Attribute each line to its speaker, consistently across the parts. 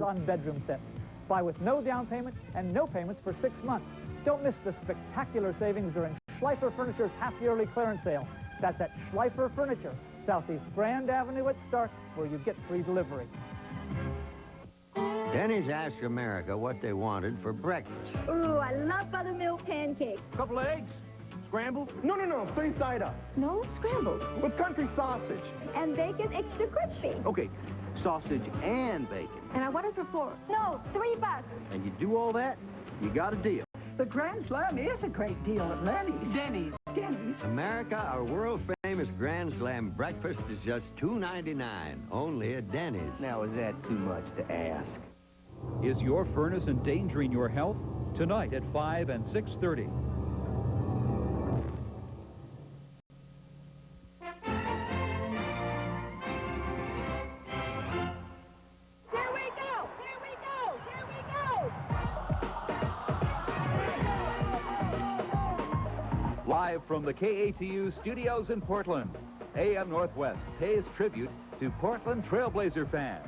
Speaker 1: on bedroom sets. Buy with no down payment and no payments for 6 months. Don't miss the spectacular savings during Schleifer Furniture's half-yearly clearance sale. That's at Schleifer Furniture, Southeast Grand Avenue at Stark, where you get free delivery.
Speaker 2: Denny's asked America what they wanted for breakfast.
Speaker 3: Ooh, I love buttermilk pancakes.
Speaker 4: Couple of eggs? Scrambled? No, 3-side up.
Speaker 3: No, scrambled.
Speaker 4: With country sausage.
Speaker 3: And bacon extra crispy.
Speaker 4: Okay, sausage and bacon.
Speaker 3: And I want it for $4. No, $3.
Speaker 4: And you do all that, you got a deal.
Speaker 5: The Grand Slam is a great deal at Lenny's.
Speaker 4: Denny's.
Speaker 2: America, our world-famous Grand Slam breakfast is just $2.99, only at Denny's.
Speaker 4: Now, is that too much to ask?
Speaker 6: Is your furnace endangering your health? Tonight at 5 and 6:30. Live from the KATU studios in Portland, AM Northwest pays tribute to Portland Trailblazer fans.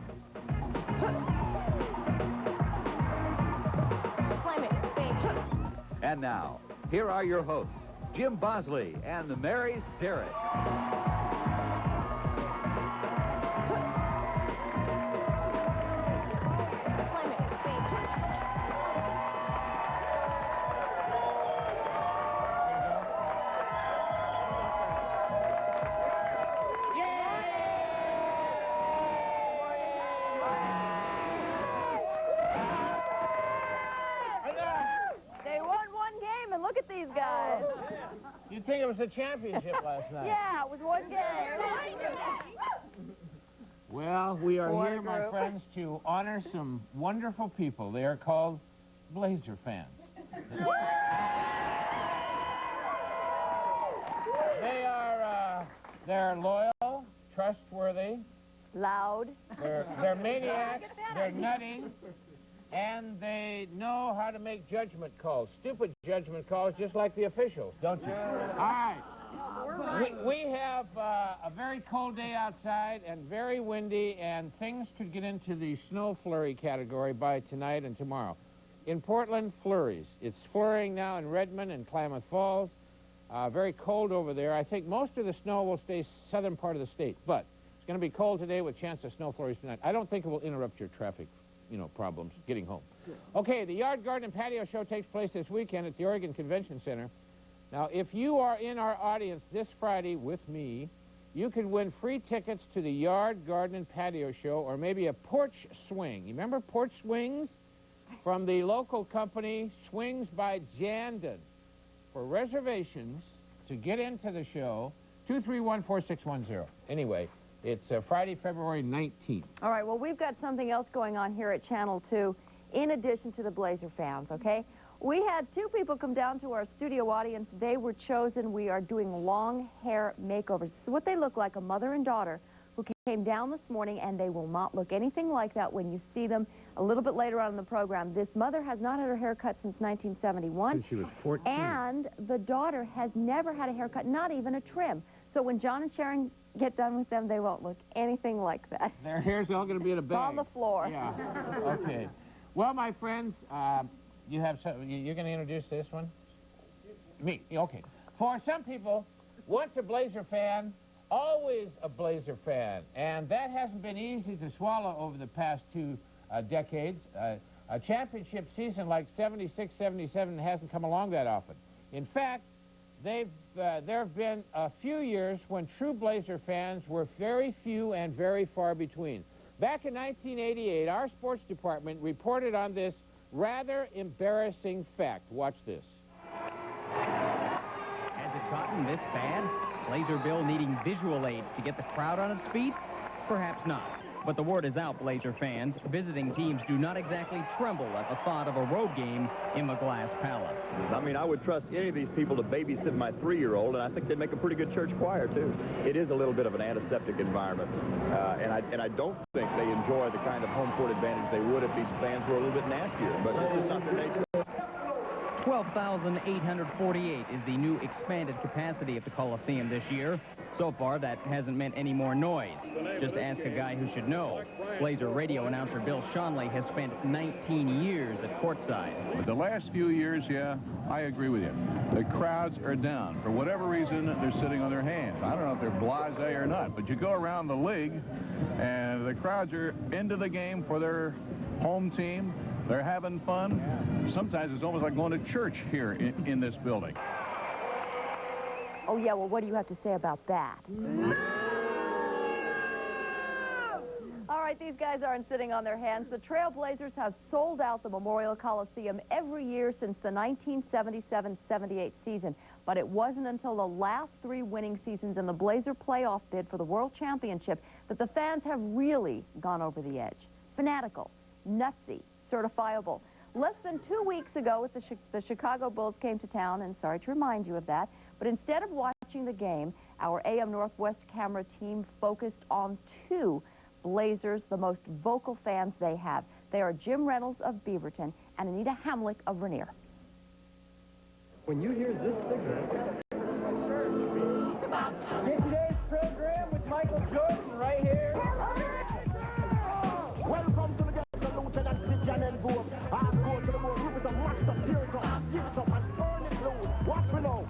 Speaker 6: And now, here are your hosts, Jim Bosley and Mary Sterritt.
Speaker 7: You'd think it was a championship last night.
Speaker 3: Yeah, it was one game.
Speaker 7: Well, we are here, my friends, to honor some wonderful people. They are called Blazer fans. They're loyal, trustworthy.
Speaker 3: Loud.
Speaker 7: They're maniacs. They're nutty. And they know how to make judgment calls, stupid judgment calls, just like the officials, don't you? All right. We have a very cold day outside and very windy, and things could get into the snow flurry category by tonight and tomorrow. In Portland, flurries. It's flurrying now in Redmond and Klamath Falls. Very cold over there. I think most of the snow will stay southern part of the state, but it's going to be cold today with chance of snow flurries tonight. I don't think it will interrupt your traffic problems getting home. Okay, the Yard, Garden, and Patio Show takes place this weekend at the Oregon Convention Center. Now, if you are in our audience this Friday with me, you can win free tickets to the Yard, Garden, and Patio Show, or maybe a porch swing. You remember porch swings? From the local company, Swings by Jandon. For reservations to get into the show, 231-4610. Anyway, it's Friday, February 19th.
Speaker 8: All right, well, we've got something else going on here at Channel 2, in addition to the Blazer fans, okay? We had two people come down to our studio audience. They were chosen. We are doing long hair makeovers. This is what they look like, a mother and daughter who came down this morning, and they will not look anything like that when you see them a little bit later on in the program. This mother has not had her hair cut since 1971.
Speaker 7: Since she was 14.
Speaker 8: And the daughter has never had a haircut, not even a trim. So when John and Sharon get done with them, they won't look anything like that.
Speaker 7: Their hair's all going to be in a bag.
Speaker 8: On the floor.
Speaker 7: Yeah. Okay. Well, my friends, you have some, you're going to introduce this one? Me. Okay. For some people, once a Blazer fan, always a Blazer fan. And that hasn't been easy to swallow over the past two decades. A championship season like 76, 77 hasn't come along that often. In fact, there have been a few years when true Blazer fans were very few and very far between. Back in 1988, our sports department reported on this rather embarrassing fact. Watch this.
Speaker 9: Has it gotten this bad? Blazer Bill needing visual aids to get the crowd on its feet? Perhaps not. But the word is out, Blazer fans. Visiting teams do not exactly tremble at the thought of a road game in the Glass Palace.
Speaker 10: I mean, I would trust any of these people to babysit my 3-year-old, and I think they'd make a pretty good church choir, too. It is a little bit of an antiseptic environment, and I don't think they enjoy the kind of home court advantage they would if these fans were a little bit nastier, but it's just not their nature.
Speaker 9: 12,848 is the new expanded capacity at the Coliseum this year. So far, that hasn't meant any more noise. Just ask a guy who should know. Blazer radio announcer Bill Schonley has spent 19 years at courtside.
Speaker 11: But the last few years, yeah, I agree with you. The crowds are down. For whatever reason, they're sitting on their hands. I don't know if they're blasé or not, but you go around the league, and the crowds are into the game for their home team. They're having fun. Sometimes it's almost like going to church here in this building.
Speaker 8: Oh, yeah, well, what do you have to say about that? All right, these guys aren't sitting on their hands. The Trailblazers have sold out the Memorial Coliseum every year since the 1977-78 season. But it wasn't until the last 3 winning seasons in the Blazer playoff bid for the World Championship that the fans have really gone over the edge. Fanatical, nutsy, certifiable. Less than 2 weeks ago, the Chicago Bulls came to town, and sorry to remind you of that, but instead of watching the game, our AM Northwest camera team focused on 2 Blazers, the most vocal fans they have. They are Jim Reynolds of Beaverton and Anita Hamlick of Rainier.
Speaker 4: When you hear this signal... Get today's program with Michael Jordan right here. Welcome to the game, Lieutenant Christian and Boom. I'm going to the moon. Rivers of master spiritual. Gift up and burn it loose. Watch me now.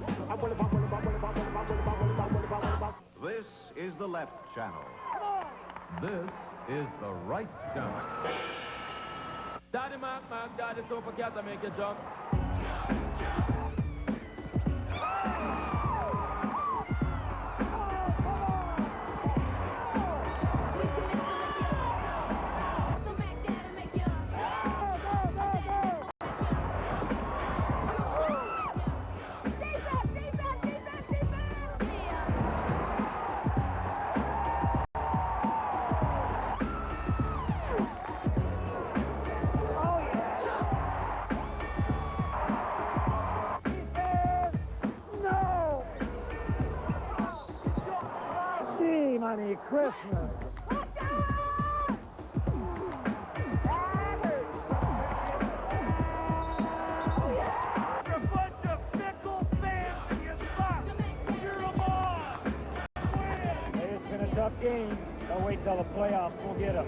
Speaker 6: This is the left channel. This is the right channel.
Speaker 12: Daddy Mac, Daddy Super Cat, make you jump.
Speaker 1: Merry Christmas. It's been a tough game. Don't wait till the playoffs. We'll get them.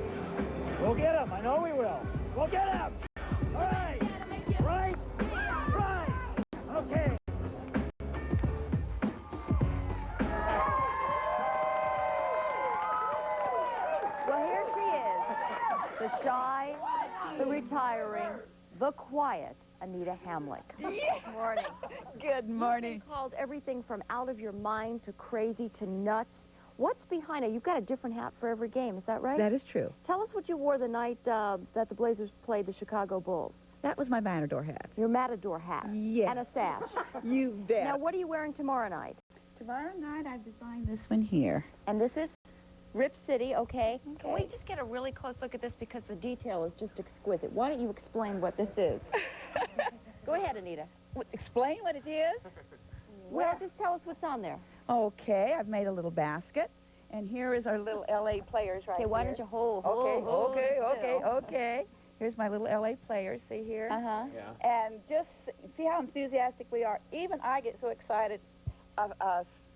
Speaker 1: We'll get them. I know we will. We'll get them. All right. Right. Right. Okay.
Speaker 8: The shy, the retiring, the quiet Anita Hamlick. Good morning.
Speaker 5: Good morning.
Speaker 8: You've been called everything from out of your mind to crazy to nuts. What's behind it? You've got a different hat for every game, is that right?
Speaker 5: That is true.
Speaker 8: Tell us what you wore the night that the Blazers played the Chicago Bulls.
Speaker 5: That was my Matador hat.
Speaker 8: Your Matador hat.
Speaker 5: Yes.
Speaker 8: And a sash.
Speaker 5: You bet.
Speaker 8: Now, what are you wearing tomorrow night?
Speaker 5: Tomorrow night, I've designed this one here.
Speaker 8: And this is? Rip City, okay. Can we just get a really close look at this because the detail is just exquisite. Why don't you explain what this is? Go ahead, Anita.
Speaker 5: Explain what it is?
Speaker 8: Well, just tell us what's on there.
Speaker 5: Okay, I've made a little basket, and here is our little L.A. players right here.
Speaker 8: Okay, why don't you hold
Speaker 5: Okay. Here's my little L.A. players, see here?
Speaker 8: Uh-huh.
Speaker 5: Yeah. And just see how enthusiastic we are. Even I get so excited.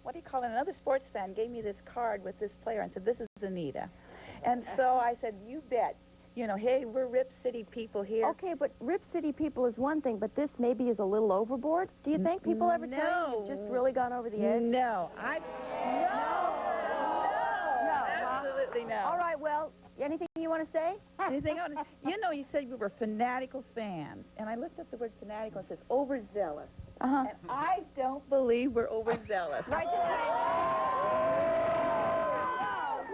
Speaker 5: What do you call it? Another sports fan gave me this card with this player and said, this is Anita. And so I said, you bet. You know, hey, we're Rip City people here.
Speaker 8: Okay, but Rip City people is one thing, but this maybe is a little overboard. Do you think people ever tell you you've just really gone over the edge?
Speaker 5: No. Absolutely no.
Speaker 8: All right, well, anything you want to say?
Speaker 5: Anything else? You know, you said we were fanatical fans, and I looked up the word fanatical and it says overzealous.
Speaker 8: Uh-huh.
Speaker 5: And I don't believe we're overzealous.
Speaker 8: Right.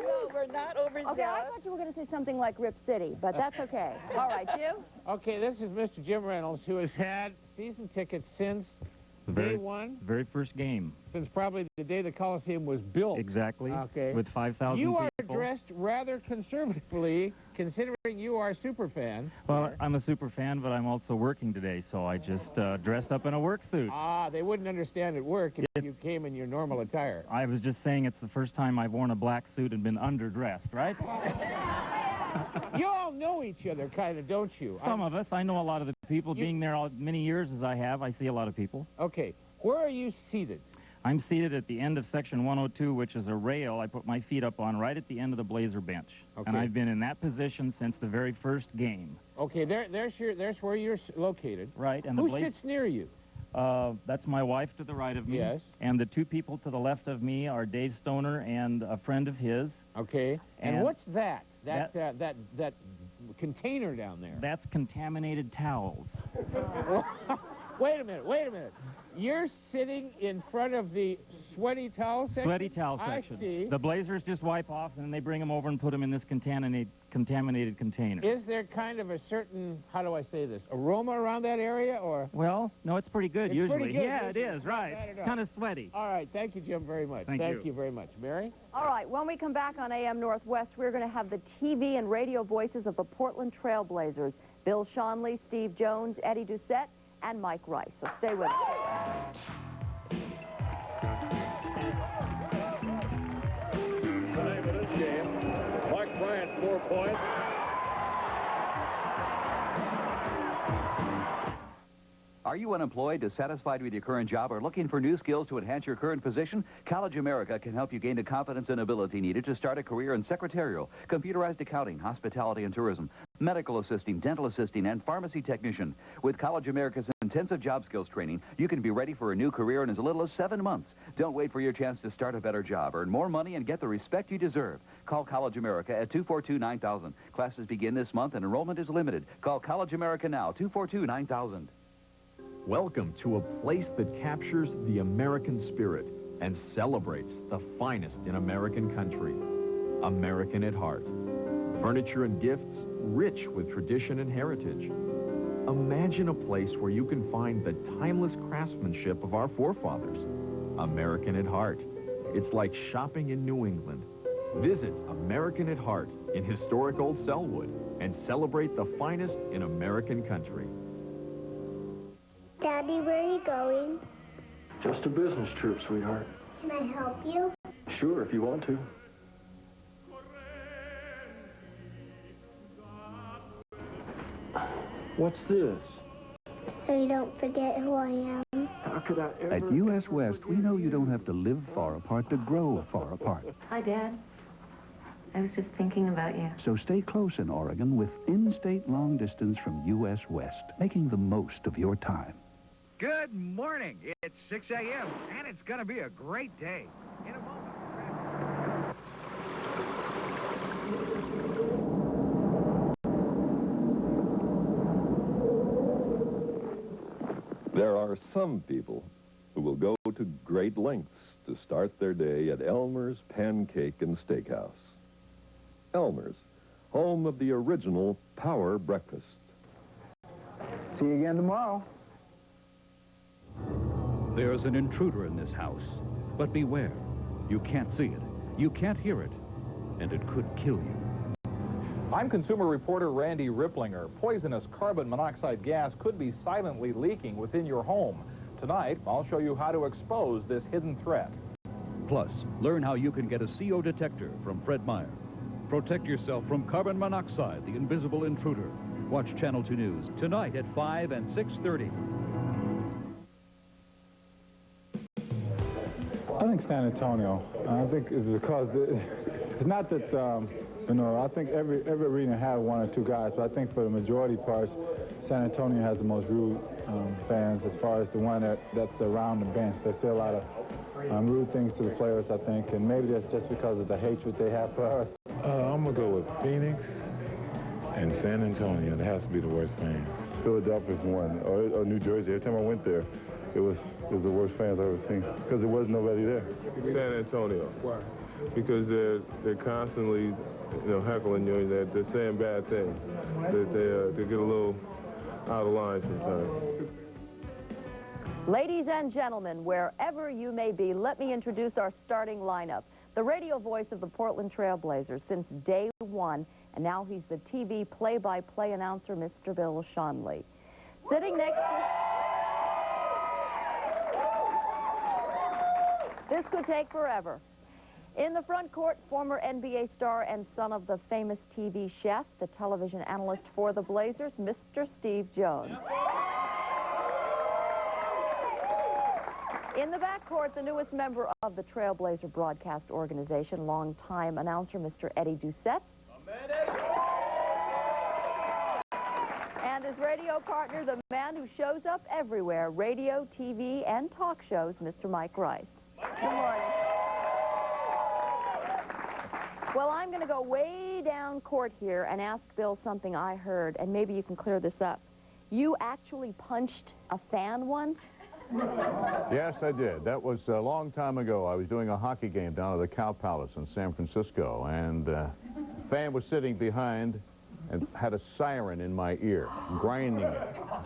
Speaker 5: No, we're not overzealous.
Speaker 8: Okay, I thought you were going to say something like Rip City, but that's okay. All right, Jim?
Speaker 7: Okay, this is Mr. Jim Reynolds, who has had season tickets since day one.
Speaker 13: Very first game.
Speaker 7: Since probably the day the Coliseum was built.
Speaker 13: Exactly.
Speaker 7: Okay.
Speaker 13: With 5,000
Speaker 7: people. You are
Speaker 13: people.
Speaker 7: dressed rather conservatively, considering you are a super fan.
Speaker 13: Well, I'm a super fan, but I'm also working today, so I just dressed up in a work suit.
Speaker 7: Ah, they wouldn't understand at work if you came in your normal attire.
Speaker 13: I was just saying it's the first time I've worn a black suit and been underdressed, right?
Speaker 7: You all know each other, kind of, don't you?
Speaker 13: Some of us. I know a lot of the people. Being there many years as I have, I see a lot of people.
Speaker 7: Okay. Where are you seated?
Speaker 13: I'm seated at the end of section 102, which is a rail I put my feet up on right at the end of the Blazer bench.
Speaker 7: Okay.
Speaker 13: And I've been in that position since the very first game.
Speaker 7: Okay, there's where you're located.
Speaker 13: Right. And
Speaker 7: Who sits near you?
Speaker 13: That's my wife to the right of me.
Speaker 7: Yes.
Speaker 13: And the two people to the left of me are Dave Stoner and a friend of his.
Speaker 7: Okay. And what's that?
Speaker 13: That
Speaker 7: Container down there?
Speaker 13: That's contaminated towels.
Speaker 7: Wait a minute. You're sitting in front of the sweaty towel section?
Speaker 13: Sweaty towel section.
Speaker 7: I see.
Speaker 13: The Blazers just wipe off, and then they bring them over and put them in this contaminated container.
Speaker 7: Is there kind of a certain, how do I say this, aroma around that area, or?
Speaker 13: Well, no, it's pretty good,
Speaker 7: It's
Speaker 13: usually.
Speaker 7: pretty good,
Speaker 13: Yeah, it is, right. Kind of sweaty.
Speaker 7: All right, thank you, Jim, very much.
Speaker 13: Thank
Speaker 7: you very much. Mary?
Speaker 8: All right, when we come back on AM Northwest, we're going to have the TV and radio voices of the Portland Trail Blazers. Bill Schonley, Steve Jones, Eddie Doucette, and Mike Rice. So stay with us.
Speaker 10: The name of this game, Mark Bryant, 4 points.
Speaker 14: Are you unemployed, dissatisfied with your current job, or looking for new skills to enhance your current position? College America can help you gain the confidence and ability needed to start a career in secretarial, computerized accounting, hospitality and tourism, medical assisting, dental assisting, and pharmacy technician. With College America's intensive job skills training, you can be ready for a new career in as little as 7 months. Don't wait for your chance to start a better job, earn more money, and get the respect you deserve. Call College America at 242-9000. Classes begin this month and enrollment is limited. Call College America now, 242-9000.
Speaker 15: Welcome to a place that captures the American spirit and celebrates the finest in American country. American at heart. Furniture and gifts rich with tradition and heritage. Imagine a place where you can find the timeless craftsmanship of our forefathers. American at heart. It's like shopping in New England. Visit American at Heart in historic Old Selwood and celebrate the finest in American country.
Speaker 16: Daddy, where are you going?
Speaker 17: Just a business trip, sweetheart.
Speaker 16: Can I help you?
Speaker 17: Sure, if you want to. What's this?
Speaker 16: So you don't forget who I am.
Speaker 17: How could I ever...
Speaker 18: At U.S. West, we know you don't have to live far apart to grow far apart.
Speaker 19: Hi, Dad. I was just thinking about you.
Speaker 18: So stay close in Oregon with in-state long distance from U.S. West, making the most of your time.
Speaker 20: Good morning. It's 6 a.m., and it's going to be a great day. In a moment.
Speaker 21: There are some people who will go to great lengths to start their day at Elmer's Pancake and Steakhouse. Elmer's, home of the original Power Breakfast.
Speaker 22: See you again tomorrow.
Speaker 6: There's an intruder in this house, but beware. You can't see it, you can't hear it, and it could kill you.
Speaker 23: I'm consumer reporter Randy Ripplinger. Poisonous carbon monoxide gas could be silently leaking within your home. Tonight, I'll show you how to expose this hidden threat.
Speaker 6: Plus, learn how you can get a CO detector from Fred Meyer. Protect yourself from carbon monoxide, the invisible intruder. Watch Channel 2 News tonight at 5 and 6:30.
Speaker 24: I think San Antonio. I think it's because it's not that, you know, I think every arena has one or two guys, but I think for the majority parts, San Antonio has the most rude fans as far as the one that's around the bench. They say a lot of rude things to the players, I think, and maybe that's just because of the hatred they have for us.
Speaker 25: I'm going to go with Phoenix and San Antonio. It has to be the worst fans.
Speaker 26: Philadelphia's one, or New Jersey. Every time I went there, it was the worst fans I've ever seen because there was nobody there.
Speaker 25: San Antonio. Why? Because they're constantly, you know, heckling you, and they're saying bad things. They get a little out of line sometimes.
Speaker 8: Ladies and gentlemen, wherever you may be, let me introduce our starting lineup. The radio voice of the Portland Trail Blazers since day one, and now he's the TV play-by-play announcer, Mr. Bill Schonley. Sitting next to... This could take forever. In the front court, former NBA star and son of the famous TV chef, the television analyst for the Blazers, Mr. Steve Jones. In the backcourt, the newest member of the Trailblazer broadcast organization, longtime announcer Mr. Eddie Doucette. And his radio partner, the man who shows up everywhere, radio, TV, and talk shows, Mr. Mike Rice. Good morning. Well, I'm going to go way down court here and ask Bill something I heard, and maybe you can clear this up. You actually punched a fan once?
Speaker 2: Yes, I did. That was a long time ago. I was doing a hockey game down at the Cow Palace in San Francisco, and a fan was sitting behind and had a siren in my ear, grinding it,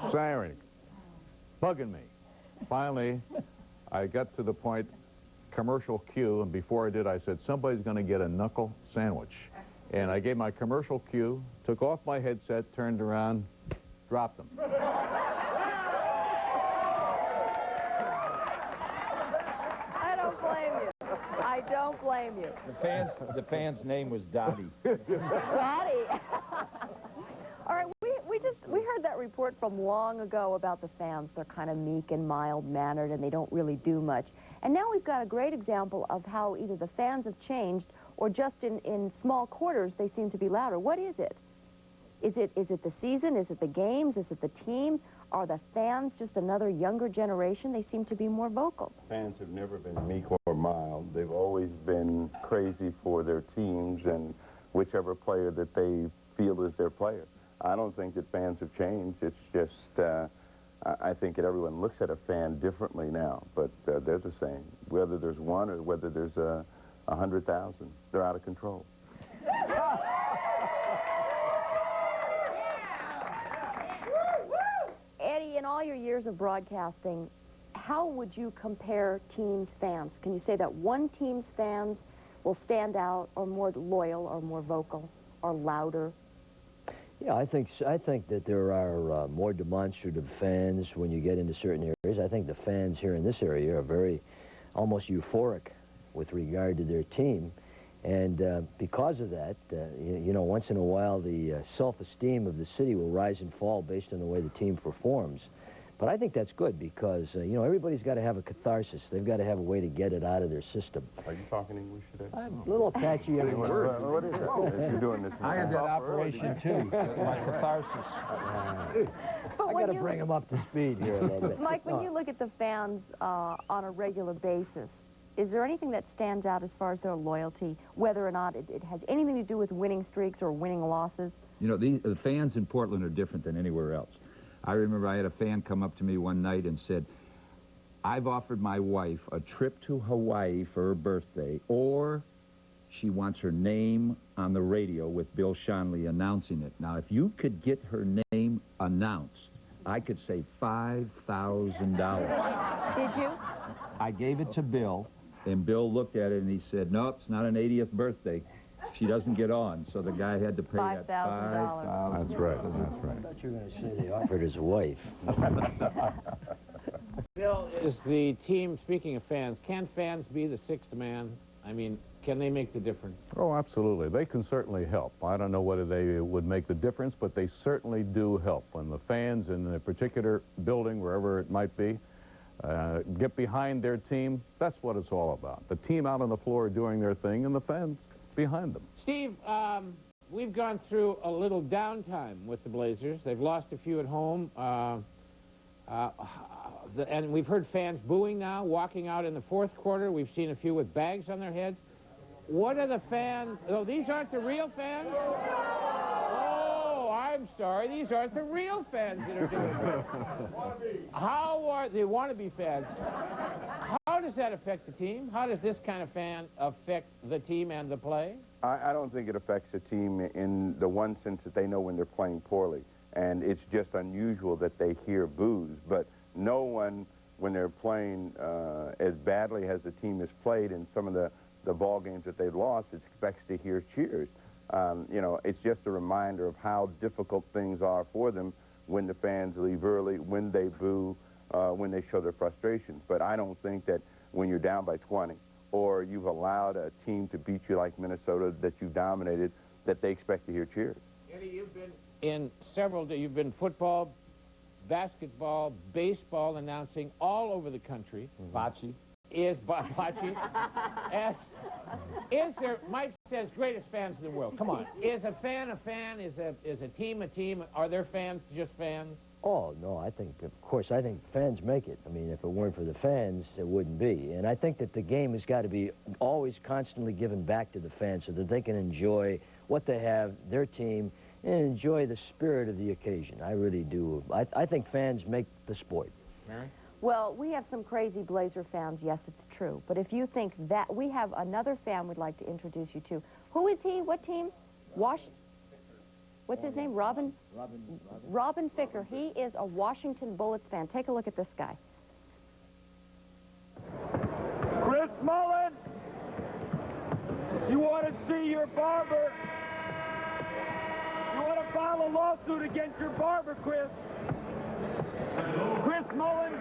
Speaker 2: siren, bugging me. Finally, I got to the point, commercial cue, and before I did, I said, somebody's going to get a knuckle sandwich. And I gave my commercial cue, took off my headset, turned around, dropped them.
Speaker 8: I don't blame you. I don't blame you.
Speaker 3: The fan's name was Dottie.
Speaker 8: Daddy. All right, we heard that report from long ago about the fans. They're kind of meek and mild-mannered, and they don't really do much. And now we've got a great example of how either the fans have changed or just in small quarters they seem to be louder. What is it? Is it the season? Is it the games? Is it the team? Are the fans just another younger generation? They seem to be more vocal.
Speaker 4: Fans have never been meek or mild. They've always been crazy for their teams and whichever player that they feel is their player. I don't think that fans have changed. It's just, I think that everyone looks at a fan differently now, but they're the same. Whether there's one or whether there's 100,000, they're out of control.
Speaker 8: Eddie, in all your years of broadcasting, how would you compare teams' fans? Can you say that one team's fans will stand out or more loyal or more vocal or louder?
Speaker 9: Yeah, I think that there are more demonstrative fans when you get into certain areas. I think the fans here in this area are very almost euphoric with regard to their team. And because of that, you know, once in a while the self-esteem of the city will rise and fall based on the way the team performs. But I think that's good because, you know, everybody's got to have a catharsis. They've got to have a way to get it out of their system.
Speaker 4: Are you talking English today?
Speaker 9: I'm a little patchy every
Speaker 4: What is it? You're doing this.
Speaker 3: I had that operation, too, my catharsis.
Speaker 9: I got to bring them up to speed here a little bit.
Speaker 8: Mike, when you look at the fans on a regular basis, is there anything that stands out as far as their loyalty, whether or not it has anything to do with winning streaks or winning losses?
Speaker 3: You know, the fans in Portland are different than anywhere else. I remember I had a fan come up to me one night and said, I've offered my wife a trip to Hawaii for her birthday, or she wants her name on the radio with Bill Schonely announcing it. Now, if you could get her name announced, I could save $5,000.
Speaker 8: Did you?
Speaker 3: I gave it to Bill, and Bill looked at it and he said, nope, it's not an 80th birthday. She doesn't get on, so the guy had to pay that $5,000.
Speaker 2: That's right, that's right.
Speaker 9: I thought you were going to say they offered his wife.
Speaker 7: Bill, is the team, speaking of fans, can fans be the sixth man? I mean, can they make the difference?
Speaker 2: Oh, absolutely. They can certainly help. I don't know whether they would make the difference, but they certainly do help. When the fans in a particular building, wherever it might be, get behind their team, that's what it's all about. The team out on the floor doing their thing and the fans behind them.
Speaker 7: Steve, we've gone through a little downtime with the Blazers. They've lost a few at home. And we've heard fans booing now, walking out in the fourth quarter. We've seen a few with bags on their heads. What are the fans? Oh, these aren't the real fans? Oh, I'm sorry. These aren't the real fans that are doing it. How are the wannabe fans? How does that affect the team? How does this kind of fan affect the team and the play?
Speaker 4: I don't think it affects the team in the one sense that they know when they're playing poorly. And it's just unusual that they hear boos. But no one, when they're playing as badly as the team has played in some of the ball games that they've lost, expects to hear cheers. You know, it's just a reminder of how difficult things are for them when the fans leave early, when they boo, when they show their frustrations. But I don't think that when you're down by 20 or you've allowed a team to beat you like Minnesota that you've dominated, that they expect to hear cheers.
Speaker 7: Eddie, you've been in several, you've been football, basketball, baseball announcing all over the country.
Speaker 23: Bocce.
Speaker 7: Is bocce. Is there, Mike says, greatest fans in the world. Come on. Is a fan a fan? Is a team a team? Are there fans just fans?
Speaker 9: Oh, no, I think, of course, I think fans make it. I mean, if it weren't for the fans, it wouldn't be. And I think that the game has got to be always constantly given back to the fans so that they can enjoy what they have, their team, and enjoy the spirit of the occasion. I really do. I think fans make the sport.
Speaker 7: Mary?
Speaker 8: Well, we have some crazy Blazer fans, yes, it's true. But if you think that, we have another fan we'd like to introduce you to. Who is he? What team? What's his name? Robin Ficker. He is a Washington Bullets fan. Take a look at this guy.
Speaker 1: Chris Mullen, you want to see your barber? You want to file a lawsuit against your barber, Chris? Chris Mullen,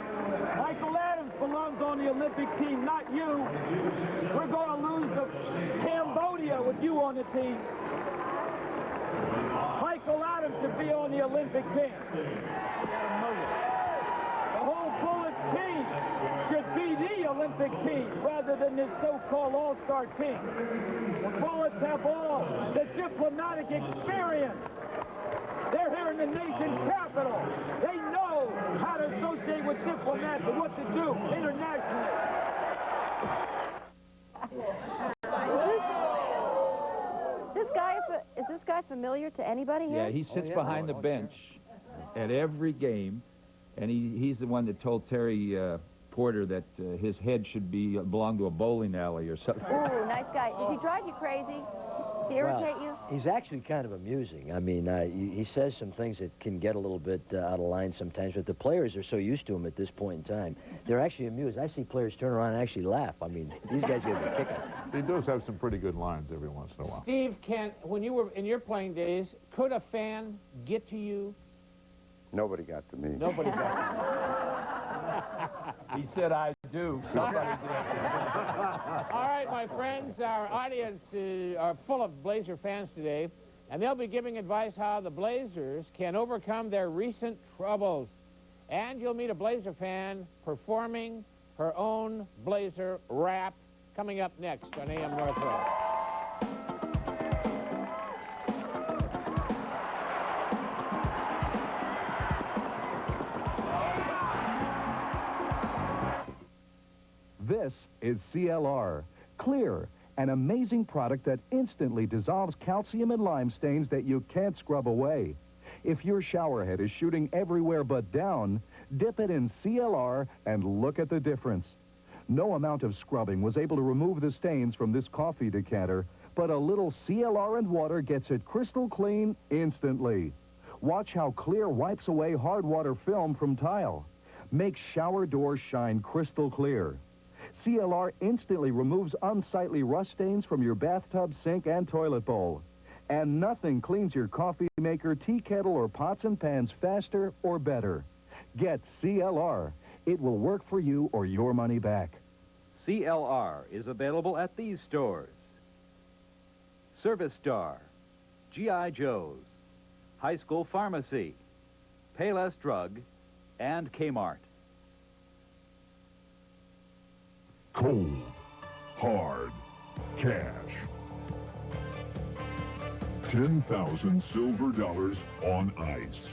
Speaker 1: Michael Adams belongs on the Olympic team, not you. We're going to lose to Cambodia with you on the team. Michael Adams should be on the Olympic team. The whole Bullets team should be the Olympic team rather than this so-called all-star team. The Bullets have all the diplomatic experience. They're here in the nation's capital. They know how to associate with diplomats and what to do internationally.
Speaker 8: Is this guy familiar to anybody here?
Speaker 3: Yeah, he sits behind the bench at every game, and he's the one that told Terry Porter that his head should belong to a bowling alley or something.
Speaker 8: Ooh, nice guy. Does he drive you crazy? Does he irritate you?
Speaker 9: He's actually kind of amusing. I mean, he says some things that can get a little bit out of line sometimes, but the players are so used to him at this point in time. They're actually amused. I see players turn around and actually laugh. I mean, these guys get a kick out.
Speaker 2: He does have some pretty good lines every once in a while.
Speaker 7: Steve, when you were in your playing days, could a fan get to you?
Speaker 4: Nobody got to me.
Speaker 7: Nobody got to me.
Speaker 3: He said, I do. Somebody did.
Speaker 7: All right, my friends, our audience are full of Blazer fans today, and they'll be giving advice how the Blazers can overcome their recent troubles. And you'll meet a Blazer fan performing her own Blazer rap coming up next on AM Northwest.
Speaker 18: This is CLR. Clear, an amazing product that instantly dissolves calcium and lime stains that you can't scrub away. If your shower head is shooting everywhere but down, dip it in CLR and look at the difference. No amount of scrubbing was able to remove the stains from this coffee decanter, but a little CLR and water gets it crystal clean instantly. Watch how Clear wipes away hard water film from tile. Make shower doors shine crystal clear. CLR instantly removes unsightly rust stains from your bathtub, sink, and toilet bowl. And nothing cleans your coffee maker, tea kettle, or pots and pans faster or better. Get CLR. It will work for you or your money back.
Speaker 14: CLR is available at these stores: Service Star, G.I. Joe's, High School Pharmacy, Payless Drug, and Kmart.
Speaker 5: Cold, hard, cash. 10,000 silver dollars on ice.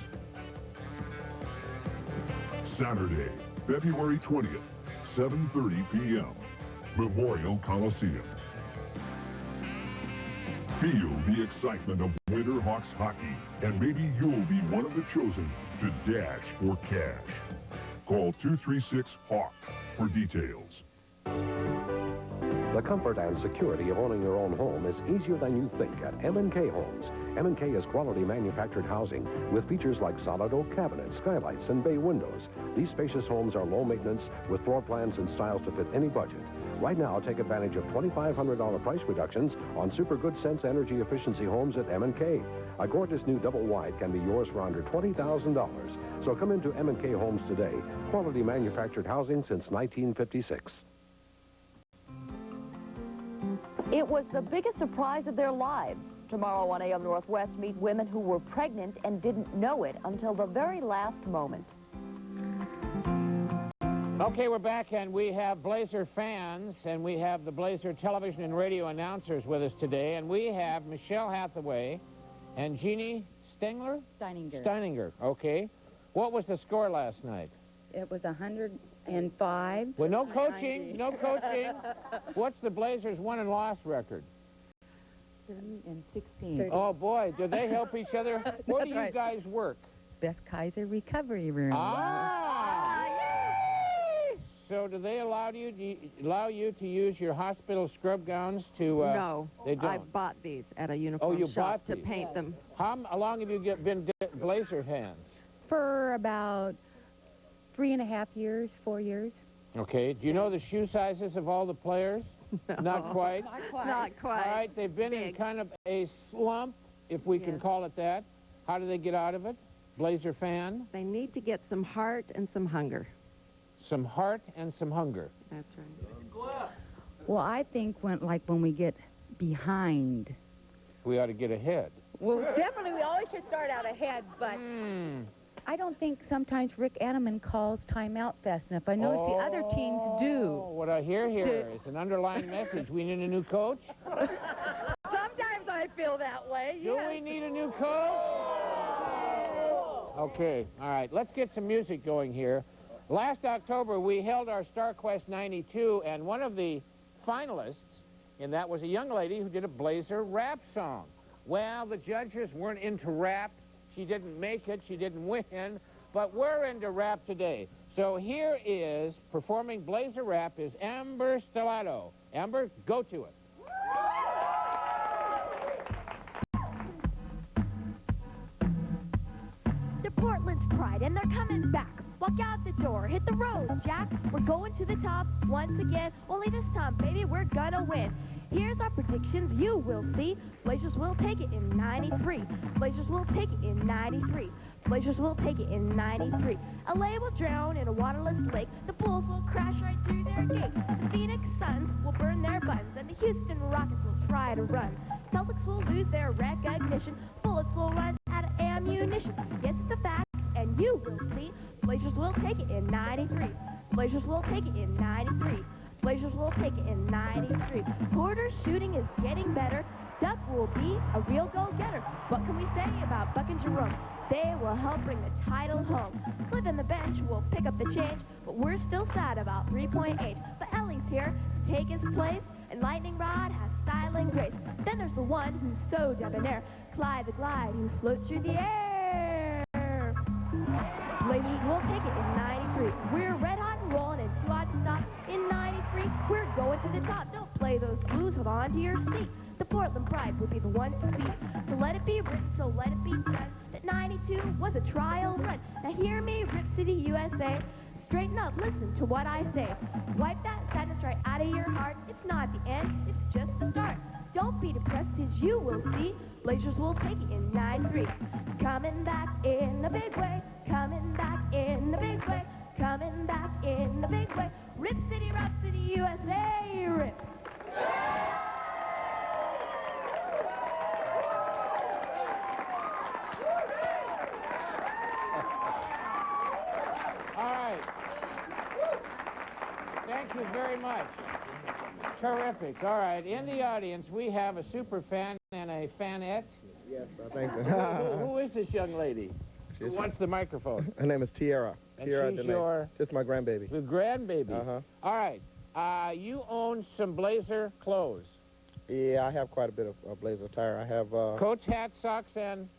Speaker 5: Saturday, February 20th, 7:30 p.m., Memorial Coliseum. Feel the excitement of Winter Hawks hockey, and maybe you'll be one of the chosen to dash for cash. Call 236-HAWK for details.
Speaker 10: The comfort and security of owning your own home is easier than you think at M&K Homes. M&K is quality manufactured housing with features like solid oak cabinets, skylights, and bay windows. These spacious homes are low maintenance with floor plans and styles to fit any budget. Right now, take advantage of $2,500 price reductions on Super Good Sense energy efficiency homes at M&K. A gorgeous new double wide can be yours for under $20,000. So come into M&K Homes today. Quality manufactured housing since 1956.
Speaker 8: It was the biggest surprise of their lives. Tomorrow on AM Northwest, meet women who were pregnant and didn't know it until the very last moment.
Speaker 7: Okay, we're back, and we have Blazer fans, and we have the Blazer television and radio announcers with us today, and we have Michelle Hathaway and Jeannie Steininger. Okay. What was the score last night?
Speaker 11: It was 105.
Speaker 7: Well, no coaching, no coaching. What's the Blazers' won and loss record?
Speaker 11: 30-16.
Speaker 7: Oh, boy, do they help each other? Where do you guys work?
Speaker 11: Best Kaiser Recovery Room.
Speaker 7: So do they allow you to use your hospital scrub gowns to...
Speaker 8: No,
Speaker 7: they don't.
Speaker 8: I bought these at a uniform
Speaker 7: you
Speaker 8: shop
Speaker 7: bought
Speaker 8: to
Speaker 7: these?
Speaker 8: paint them.
Speaker 7: How long have you been Blazer fans?
Speaker 11: For about 3.5 years, 4 years.
Speaker 7: Okay. Do you know the shoe sizes of all the players?
Speaker 8: No.
Speaker 7: Not quite?
Speaker 8: Not quite.
Speaker 7: All right, they've been in kind of a slump, if we can call it that. How do they get out of it? Blazer fan?
Speaker 8: They need to get some heart and some hunger.
Speaker 7: Some heart and some hunger.
Speaker 8: That's right.
Speaker 11: Well, I think when we get behind.
Speaker 7: We ought to get ahead.
Speaker 11: Well, definitely we always should start out ahead, but I don't think sometimes Rick Anneman calls timeout fast enough. I notice the other teams do.
Speaker 7: What I hear here is an underlying message. We need a new coach?
Speaker 11: Sometimes I feel that way,
Speaker 7: Do we need a new coach? Okay, all right. Let's get some music going here. Last October, we held our Star Quest 92, and one of the finalists in that was a young lady who did a Blazer rap song. Well, the judges weren't into rap. She didn't make it. She didn't win. But we're into rap today. So here is, performing Blazer rap, is Amber Stellato. Amber, go to it.
Speaker 12: They're Portland's pride, and they're coming back. Walk out the door, hit the road, Jack. We're going to the top once again. Only this time, baby, we're gonna win. Here's our predictions, you will see. Blazers will take it in 93. Blazers will take it in 93. Blazers will take it in 93. LA will drown in a waterless lake. The Bulls will crash right through their gate. The Phoenix Suns will burn their buns. And the Houston Rockets will try to run. Celtics will lose their recognition. Bullets will run out of ammunition. Yes, it's a fact, and you will see. Blazers will take it in 93. Blazers will take it in 93. Blazers will take it in 93. Porter's shooting is getting better. Duck will be a real go-getter. What can we say about Buck and Jerome? They will help bring the title home. Cliff on the bench will pick up the change, but we're still sad about 3.8. But Ellie's here to take his place, and Lightning Rod has style and grace. Then there's the one who's so debonair, Clyde the Glide, who floats through the air. Blazers will take it in 93. We're red hot and rolling and too hot to stop. In 93, we're going to the top. Don't play those blues, hold on to your seat. The Portland Pride will be the one to beat. So let it be written, so let it be done, that 92 was a trial run. Now hear me, Rip City, USA. Straighten up, listen to what I say. Wipe that sadness right out of your heart. It's not the end, it's just the start. Don't be depressed, as you will see. Blazers will take it in 93. Coming back in a big way. Coming back in a big way. Coming back in a big way. Rip City, Rock City, USA, rip.
Speaker 7: All right. Thank you very much. Terrific. All right. In the audience, we have a super fan and a fanette.
Speaker 13: Yes, I think so.
Speaker 7: Who is this young lady? Who wants the microphone?
Speaker 13: Her name is Tiara.
Speaker 7: And
Speaker 13: Tiara
Speaker 7: she's
Speaker 13: Dene.
Speaker 7: your...
Speaker 13: Just my grandbaby.
Speaker 7: The grandbaby.
Speaker 13: Uh-huh.
Speaker 7: All right. You own some Blazer clothes.
Speaker 13: Yeah, I have quite a bit of Blazer attire. I have...
Speaker 7: Coats, hats, socks, and...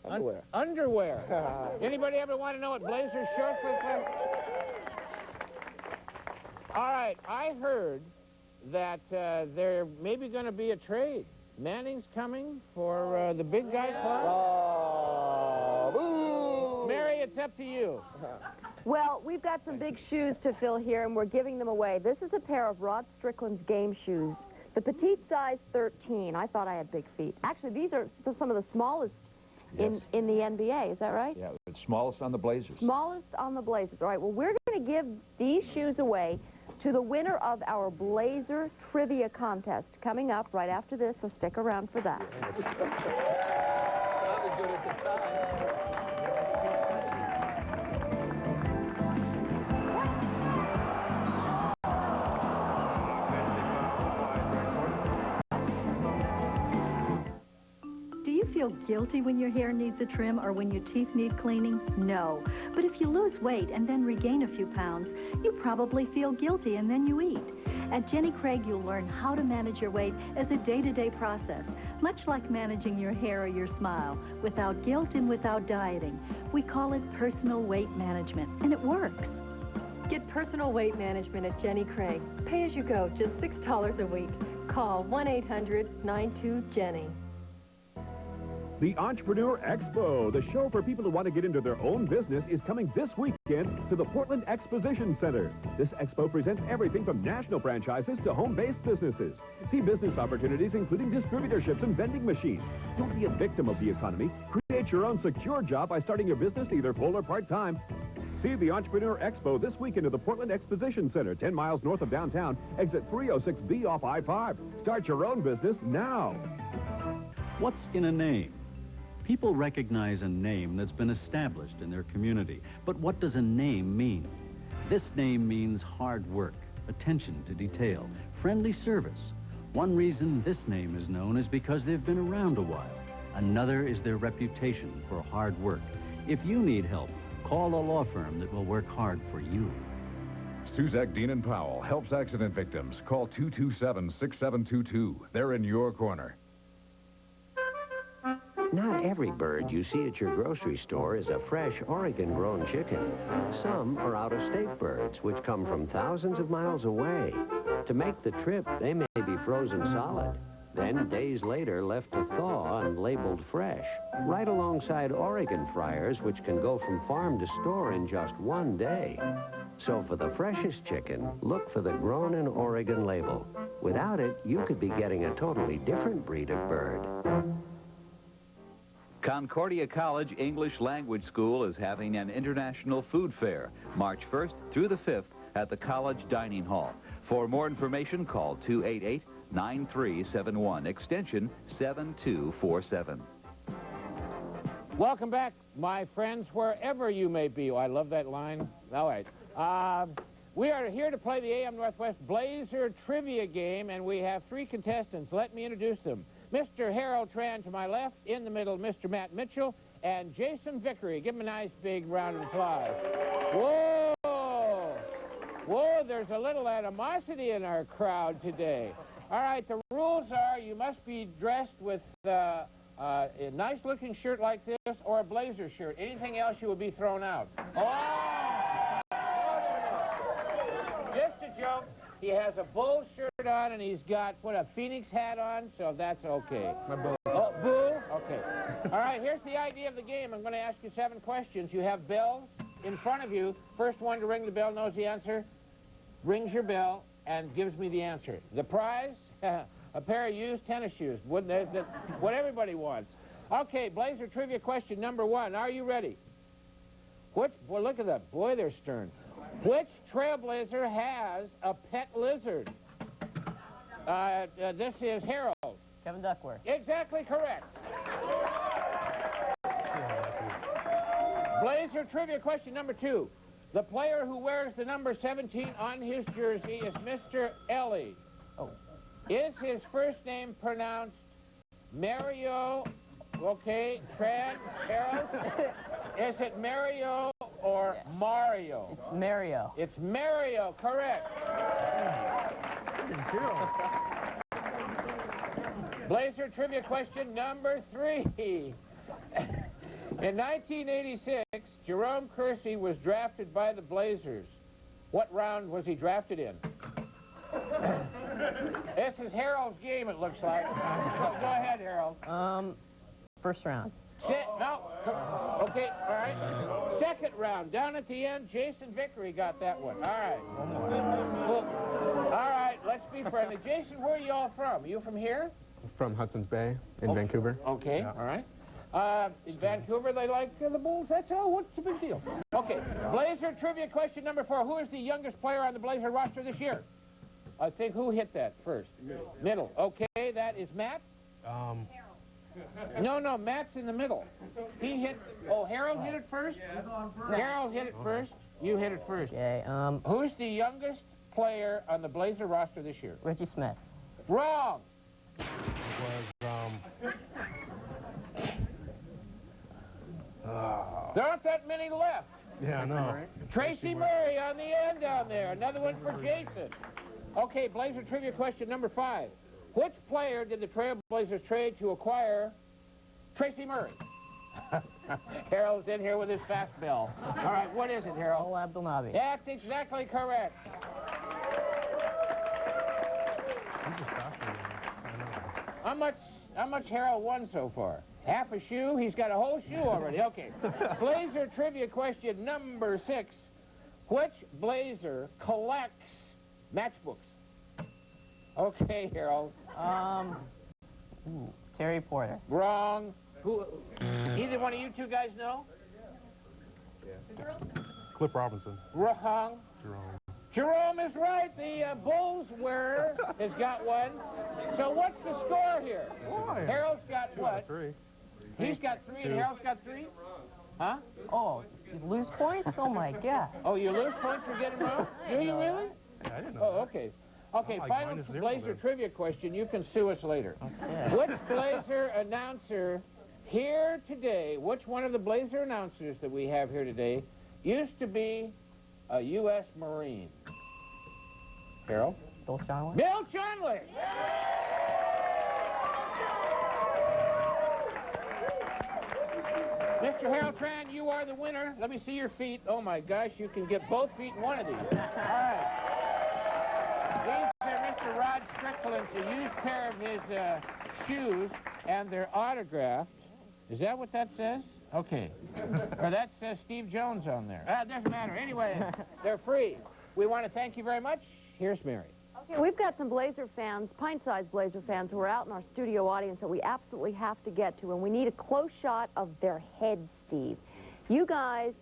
Speaker 13: Underwear.
Speaker 7: Underwear. Anybody ever want to know what Blazer's short for? All right. I heard that there may be going to be a trade. Manning's coming for the big guy club. Mary, it's up to you.
Speaker 8: Well, we've got some big shoes to fill here, and we're giving them away. This is a pair of Rod Strickland's game shoes. The petite size 13. I thought I had big feet. Actually, these are some of the smallest in the NBA. Is that right?
Speaker 3: Yeah, it's smallest on the Blazers.
Speaker 8: Smallest on the Blazers. All right, well, we're going to give these shoes away to the winner of our Blazer Trivia Contest coming up right after this, so stick around for that.
Speaker 15: feel guilty when your hair needs a trim or when your teeth need cleaning? No. But if you lose weight and then regain a few pounds, you probably feel guilty and then you eat. At Jenny Craig, you'll learn how to manage your weight as a day-to-day process, much like managing your hair or your smile, without guilt and without dieting. We call it personal weight management, and it works.
Speaker 16: Get personal weight management at Jenny Craig. Pay as you go, just $6 a week. Call 1-800-92-JENNY.
Speaker 17: The Entrepreneur Expo, the show for people who want to get into their own business, is coming this weekend to the Portland Exposition Center. This expo presents everything from national franchises to home-based businesses. See business opportunities including distributorships and vending machines. Don't be a victim of the economy. Create your own secure job by starting your business either full or part-time. See the Entrepreneur Expo this weekend at the Portland Exposition Center, 10 miles north of downtown, exit 306B off I-5. Start your own business now.
Speaker 6: What's in a name? People recognize a name that's been established in their community. But what does a name mean? This name means hard work, attention to detail, friendly service. One reason this name is known is because they've been around a while. Another is their reputation for hard work. If you need help, call a law firm that will work hard for you.
Speaker 19: Suzak, Dean & Powell helps accident victims. Call 227-6722. They're in your corner.
Speaker 20: Not every bird you see at your grocery store is a fresh Oregon-grown chicken. Some are out-of-state birds, which come from thousands of miles away. To make the trip, they may be frozen solid, then days later left to thaw and labeled fresh, right alongside Oregon fryers, which can go from farm to store in just one day. So for the freshest chicken, look for the Grown in Oregon label. Without it, you could be getting a totally different breed of bird.
Speaker 14: Concordia College English Language School is having an international food fair, March 1st through the 5th at the College Dining Hall. For more information, call 288-9371, extension 7247.
Speaker 7: Welcome back, my friends, wherever you may be. Oh, I love that line. All right. We are here to play the AM Northwest Blazer Trivia Game, and we have 3 contestants. Let me introduce them. Mr. Harold Tran to my left, in the middle, Mr. Matt Mitchell, and Jason Vickery. Give him a nice big round of applause. Whoa! Whoa, there's a little animosity in our crowd today. All right, the rules are you must be dressed with a nice-looking shirt like this or a blazer shirt. Anything else, you will be thrown out. Oh! Just a joke. He has a bull shirt on, and he's got, a Phoenix hat on, so that's okay.
Speaker 13: My bull.
Speaker 7: Oh, boo? Okay. All right, here's the idea of the game. I'm going to ask you 7 questions. You have bells in front of you. First one to ring the bell knows the answer, rings your bell, and gives me the answer. The prize? A pair of used tennis shoes. What everybody wants. Okay, Blazer Trivia question number 1. Are you ready? Boy, look at that. Boy, they're stern. Which trailblazer has a pet lizard? This is Harold.
Speaker 21: Kevin Duckworth.
Speaker 7: Exactly correct. Blazer Trivia question number 2. The player who wears the number 17 on his jersey is Mr. Ellie.
Speaker 21: Oh.
Speaker 7: Is his first name pronounced Mario? Okay, Tran, Harold? Is it Mario or Mario?
Speaker 21: It's Mario.
Speaker 7: It's Mario, correct. Blazer Trivia question number 3. In 1986, Jerome Kersey was drafted by the Blazers. What round was he drafted in? This is Harold's game, it looks like. Go ahead, Harold.
Speaker 21: First round.
Speaker 7: No. Okay, all right. Second round. Down at the end, Jason Vickery got that one. All right.
Speaker 21: One more.
Speaker 7: Look. All right, let's be friendly. Jason, where are you all from? Are you from here?
Speaker 13: From Hudson's Bay in Vancouver.
Speaker 7: Okay, yeah. All right. In Vancouver, they like the Bulls. That's all. What's the big deal? Okay. Blazer Trivia question number 4. Who is the youngest player on the Blazer roster this year? I think who hit that first? Middle. Okay, that is Matt. No, Matt's in the middle. He hit, Harold hit it first? Harold hit it first. You hit it first.
Speaker 21: Okay,
Speaker 7: Who's the youngest player on the Blazer roster this year?
Speaker 21: Richie Smith.
Speaker 7: Wrong.
Speaker 13: It was,
Speaker 7: There aren't that many left.
Speaker 1: Yeah, I know.
Speaker 7: Tracy Murray on the end down there. Another one for Jason. Okay, Blazer trivia question number 5. Which player did the Trailblazers trade to acquire Tracy Murray? Harold's in here with his fastball. All right, what is it, Harold?
Speaker 21: Oh, Abdelnabi.
Speaker 7: That's exactly correct. How much Harold won so far? Half a shoe? He's got a whole shoe already. Okay. Blazer trivia question number 6. Which Blazer collects matchbooks? Okay, Harold.
Speaker 21: Terry Porter.
Speaker 7: Wrong. Who? Either one of you two guys know?
Speaker 1: Cliff Robinson.
Speaker 7: Wrong.
Speaker 1: Jerome.
Speaker 7: Jerome is right. The Bulls wearer has got one. So what's the score here?
Speaker 1: Boy.
Speaker 7: Harold's got what?
Speaker 1: 3.
Speaker 7: He's got 3 and Harold's got 3? Huh?
Speaker 21: Oh, you lose points? Oh, my God.
Speaker 7: Oh, you lose points for getting wrong? Do you really?
Speaker 1: Yeah, I didn't know.
Speaker 7: Oh, okay. Okay,
Speaker 1: like
Speaker 7: final
Speaker 1: -0
Speaker 7: Blazer
Speaker 1: then.
Speaker 7: trivia question. You can sue us later.
Speaker 21: Okay.
Speaker 7: Which Blazer announcer here today, which one of the Blazer announcers that we have here today used to be a U.S. Marine? Harold?
Speaker 21: Bill Chandler.
Speaker 7: Bill Chandler! Mr. Harold Tran, you are the winner. Let me see your feet. Oh, my gosh, you can get both feet in one of these. All right. These are Mr. Rod Strickland's a used pair of his shoes, and they're autographed. Is that what that says? Okay. Or that says Steve Jones on there. It doesn't matter. Anyway, they're free. We want to thank you very much. Here's Mary.
Speaker 8: Okay, we've got some Blazer fans, pint-sized Blazer fans, who are out in our studio audience that we absolutely have to get to, and we need a close shot of their heads, Steve. You guys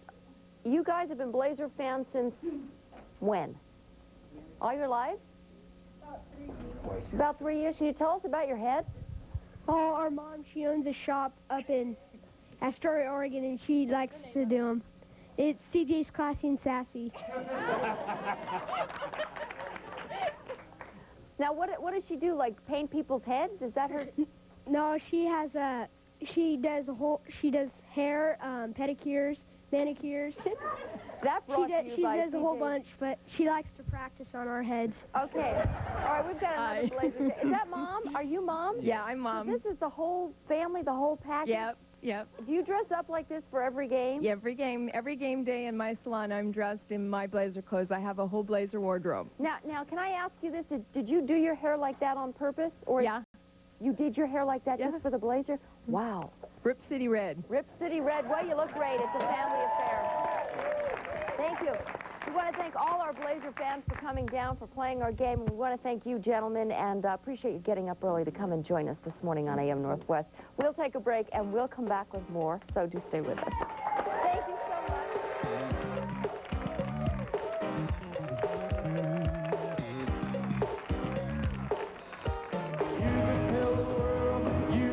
Speaker 8: have been Blazer fans since when? All your life? About 3 years. Can you tell us about your head?
Speaker 22: Oh, our mom, she owns a shop up in Astoria, Oregon, and she likes to do them. It's CJ's Classy and Sassy.
Speaker 8: Now, what does she do? Like paint people's heads? Is that her?
Speaker 22: No, she does hair, pedicures, manicures.
Speaker 8: That brought to you
Speaker 22: she
Speaker 8: by
Speaker 22: does a whole
Speaker 8: CJ.
Speaker 22: bunch, but she likes to practice on our heads.
Speaker 8: Okay. All right, we've got another Blazer. Is that Mom? Are you Mom?
Speaker 23: Yeah, I'm Mom.
Speaker 8: So this is the whole family, the whole package?
Speaker 23: Yep.
Speaker 8: Do you dress up like this for every game?
Speaker 23: Yeah, every game day in my salon, I'm dressed in my Blazer clothes. I have a whole Blazer wardrobe.
Speaker 8: Now, can I ask you this? Did you do your hair like that on purpose? Or
Speaker 23: yeah.
Speaker 8: You did your hair like that just for the Blazer? Wow.
Speaker 23: Rip City Red.
Speaker 8: Rip City Red. Well, you look great. It's a family affair. Thank you. We want to thank all our Blazer fans for coming down, for playing our game. And we want to thank you, gentlemen, and appreciate you getting up early to come and join us this morning on AM Northwest. We'll take a break, and we'll come back with more, so do stay with us.